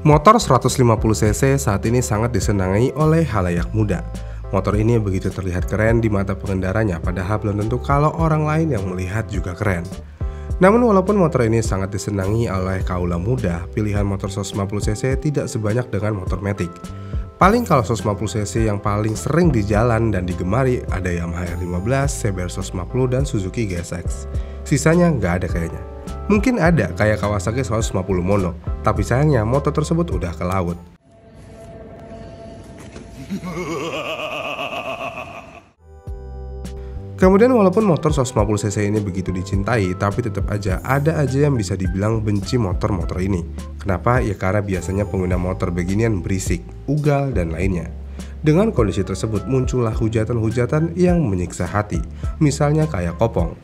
Motor 150cc saat ini sangat disenangi oleh khalayak muda. Motor ini begitu terlihat keren di mata pengendaranya, padahal belum tentu kalau orang lain yang melihat juga keren. Namun walaupun motor ini sangat disenangi oleh kaula muda, pilihan motor 150cc tidak sebanyak dengan motor Matic. Paling kalau 150cc yang paling sering di jalan dan digemari ada Yamaha R15, CBR 150 dan Suzuki GSX. Sisanya nggak ada kayaknya. Mungkin ada kayak Kawasaki 150 Mono, tapi sayangnya motor tersebut udah ke laut. Kemudian walaupun motor 150cc ini begitu dicintai, tapi tetap aja ada aja yang bisa dibilang benci motor-motor ini. Kenapa? Ya karena biasanya pengguna motor beginian berisik, ugal, dan lainnya. Dengan kondisi tersebut muncullah hujatan-hujatan yang menyiksa hati, misalnya kayak kopong.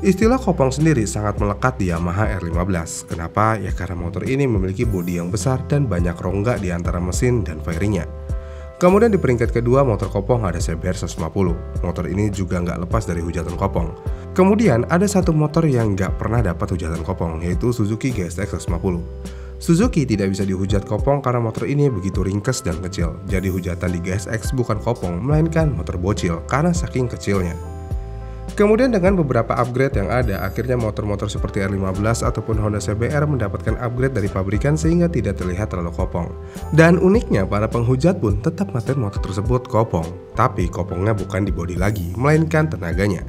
Istilah kopong sendiri sangat melekat di Yamaha R15. Kenapa? Ya karena motor ini memiliki bodi yang besar dan banyak rongga di antara mesin dan fairingnya. Kemudian di peringkat kedua motor kopong ada CBR 150. Motor ini juga nggak lepas dari hujatan kopong. Kemudian ada satu motor yang nggak pernah dapat hujatan kopong, yaitu Suzuki GSX 150. Suzuki tidak bisa dihujat kopong karena motor ini begitu ringkes dan kecil. Jadi hujatan di GSX bukan kopong, melainkan motor bocil karena saking kecilnya. Kemudian dengan beberapa upgrade yang ada, akhirnya motor-motor seperti R15 ataupun Honda CBR mendapatkan upgrade dari pabrikan sehingga tidak terlihat terlalu kopong. Dan uniknya para penghujat pun tetap ngatain motor tersebut kopong. Tapi kopongnya bukan di bodi lagi, melainkan tenaganya.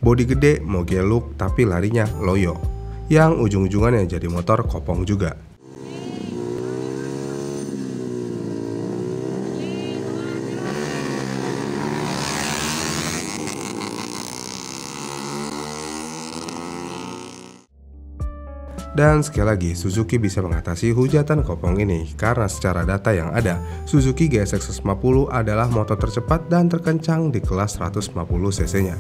Bodi gede, moge look, tapi larinya loyo. Yang ujung-ujungannya jadi motor kopong juga. Dan sekali lagi, Suzuki bisa mengatasi hujatan kopong ini karena secara data yang ada, Suzuki GSX 150 adalah motor tercepat dan terkencang di kelas 150cc-nya.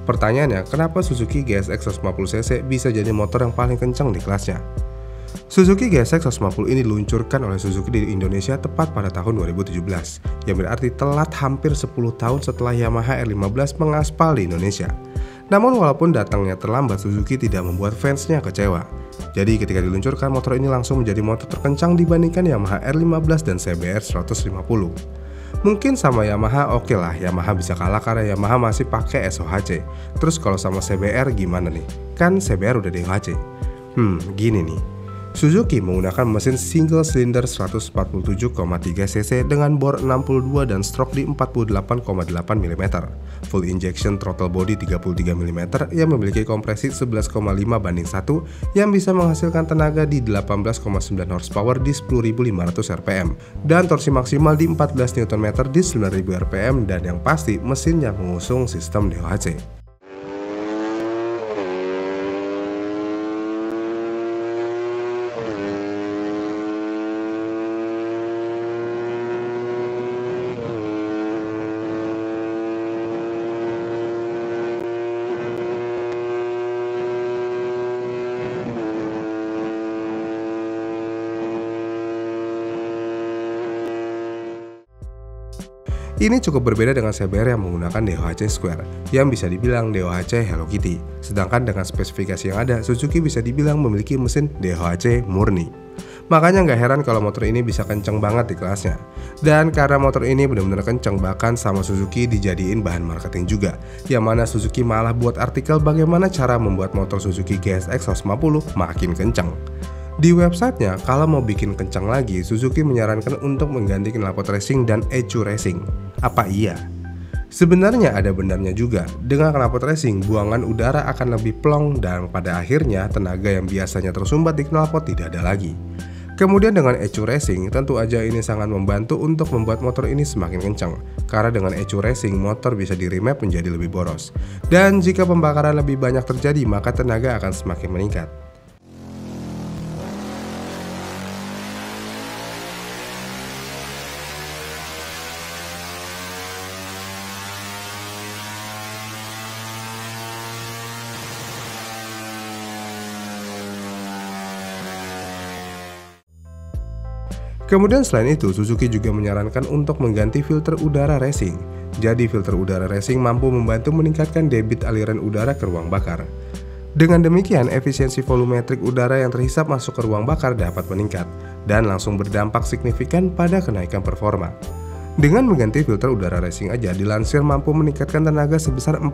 Pertanyaannya, kenapa Suzuki GSX 150cc bisa jadi motor yang paling kencang di kelasnya? Suzuki GSX 150 ini diluncurkan oleh Suzuki di Indonesia tepat pada tahun 2017, yang berarti telat hampir 10 tahun setelah Yamaha R15 mengaspal di Indonesia. Namun walaupun datangnya terlambat, Suzuki tidak membuat fansnya kecewa. Jadi ketika diluncurkan, motor ini langsung menjadi motor terkencang dibandingkan Yamaha R15 dan CBR 150. Mungkin sama Yamaha oke lah, Yamaha bisa kalah karena Yamaha masih pakai SOHC. Terus kalau sama CBR gimana nih? Kan CBR udah DOHC. Gini nih. Suzuki menggunakan mesin single cylinder 147,3cc dengan bor 62 dan stroke di 48,8 mm, full injection throttle body 33 mm yang memiliki kompresi 11,5/1 yang bisa menghasilkan tenaga di 18,9 horsepower di 10.500 rpm dan torsi maksimal di 14 Nm di 9.000 rpm, dan yang pasti mesinnya mengusung sistem DOHC. Ini cukup berbeda dengan CBR yang menggunakan DOHC Square, yang bisa dibilang DOHC Hello Kitty. Sedangkan dengan spesifikasi yang ada, Suzuki bisa dibilang memiliki mesin DOHC murni. Makanya nggak heran kalau motor ini bisa kenceng banget di kelasnya. Dan karena motor ini benar-benar kenceng, bahkan sama Suzuki dijadiin bahan marketing juga. Yang mana Suzuki malah buat artikel bagaimana cara membuat motor Suzuki GSX 150 makin kenceng. Di websitenya, kalau mau bikin kencang lagi, Suzuki menyarankan untuk mengganti knalpot racing dan ECU racing. Apa iya? Sebenarnya ada benarnya juga. Dengan knalpot racing, buangan udara akan lebih plong dan pada akhirnya tenaga yang biasanya tersumbat di knalpot tidak ada lagi. Kemudian dengan ECU racing, tentu aja ini sangat membantu untuk membuat motor ini semakin kencang. Karena dengan ECU racing, motor bisa di-remap menjadi lebih boros. Dan jika pembakaran lebih banyak terjadi, maka tenaga akan semakin meningkat. Kemudian selain itu, Suzuki juga menyarankan untuk mengganti filter udara racing. Jadi filter udara racing mampu membantu meningkatkan debit aliran udara ke ruang bakar. Dengan demikian, efisiensi volumetrik udara yang terhisap masuk ke ruang bakar dapat meningkat. dan langsung berdampak signifikan pada kenaikan performa. Dengan mengganti filter udara racing aja, dilansir mampu meningkatkan tenaga sebesar 4%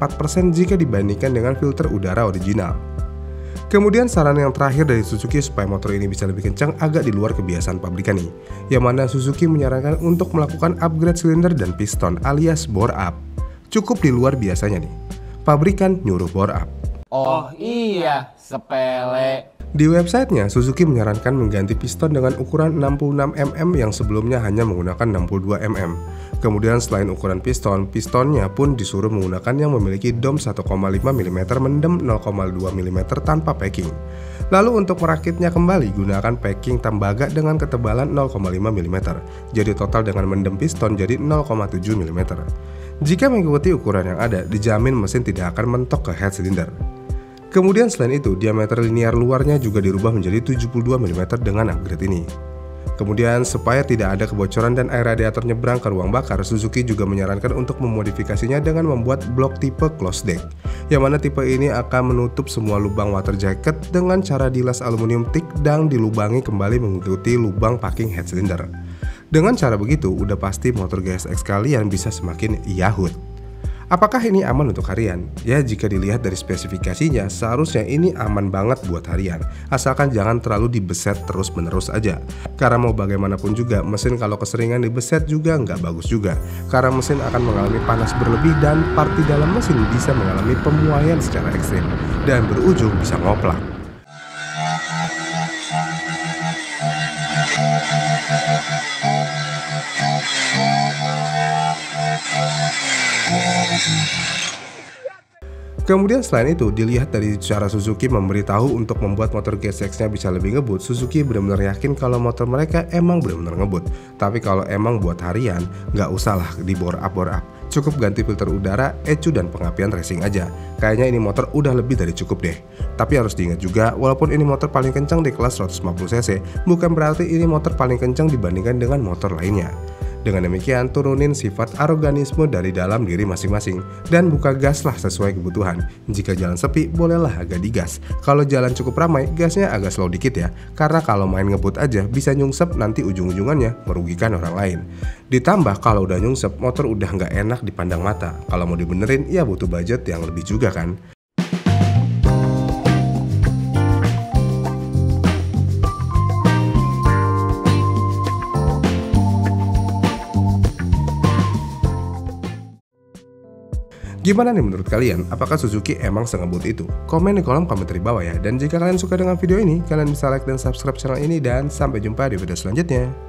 jika dibandingkan dengan filter udara original. Kemudian saran yang terakhir dari Suzuki supaya motor ini bisa lebih kencang agak di luar kebiasaan pabrikan nih, yang mana Suzuki menyarankan untuk melakukan upgrade silinder dan piston alias bore up. Cukup di luar biasanya nih, pabrikan nyuruh bore up. Oh iya, sepele. Di websitenya, Suzuki menyarankan mengganti piston dengan ukuran 66 mm yang sebelumnya hanya menggunakan 62 mm. Kemudian selain ukuran piston, pistonnya pun disuruh menggunakan yang memiliki dom 1,5 mm mendem 0,2 mm tanpa packing. Lalu untuk merakitnya kembali, gunakan packing tembaga dengan ketebalan 0,5 mm. Jadi total dengan mendem piston jadi 0,7 mm. Jika mengikuti ukuran yang ada, dijamin mesin tidak akan mentok ke head cylinder. Kemudian selain itu, diameter linear luarnya juga dirubah menjadi 72 mm dengan upgrade ini. Kemudian supaya tidak ada kebocoran dan air radiator nyebrang ke ruang bakar, Suzuki juga menyarankan untuk memodifikasinya dengan membuat blok tipe closed deck, yang mana tipe ini akan menutup semua lubang water jacket dengan cara dilas aluminium thick dan dilubangi kembali mengikuti lubang packing head cylinder. Dengan cara begitu, udah pasti motor GSX kalian bisa semakin yahut. Apakah ini aman untuk harian? Ya, jika dilihat dari spesifikasinya, seharusnya ini aman banget buat harian, asalkan jangan terlalu dibeset terus-menerus aja. Karena mau bagaimanapun juga, mesin kalau keseringan dibeset juga nggak bagus juga, karena mesin akan mengalami panas berlebih dan part di dalam mesin bisa mengalami pemuaian secara ekstrim, dan berujung bisa ngoplak. Kemudian selain itu, dilihat dari cara Suzuki memberitahu untuk membuat motor GSX-nya bisa lebih ngebut, Suzuki benar-benar yakin kalau motor mereka emang benar-benar ngebut. Tapi kalau emang buat harian, nggak usah lah di bore up. Cukup ganti filter udara, ECU dan pengapian racing aja. Kayaknya ini motor udah lebih dari cukup deh. Tapi harus diingat juga, walaupun ini motor paling kencang di kelas 150cc, bukan berarti ini motor paling kencang dibandingkan dengan motor lainnya. Dengan demikian, turunin sifat aroganisme dari dalam diri masing-masing dan buka gas lah sesuai kebutuhan. Jika jalan sepi, bolehlah agak digas. Kalau jalan cukup ramai, gasnya agak slow dikit ya. Karena kalau main ngebut aja, bisa nyungsep nanti ujung-ujungannya merugikan orang lain. Ditambah kalau udah nyungsep, motor udah nggak enak dipandang mata. Kalau mau dibenerin, ya butuh budget yang lebih juga kan. Gimana nih menurut kalian? Apakah Suzuki emang sengebut itu? Komen di kolom komentar di bawah ya. Dan jika kalian suka dengan video ini, kalian bisa like dan subscribe channel ini. Dan sampai jumpa di video selanjutnya.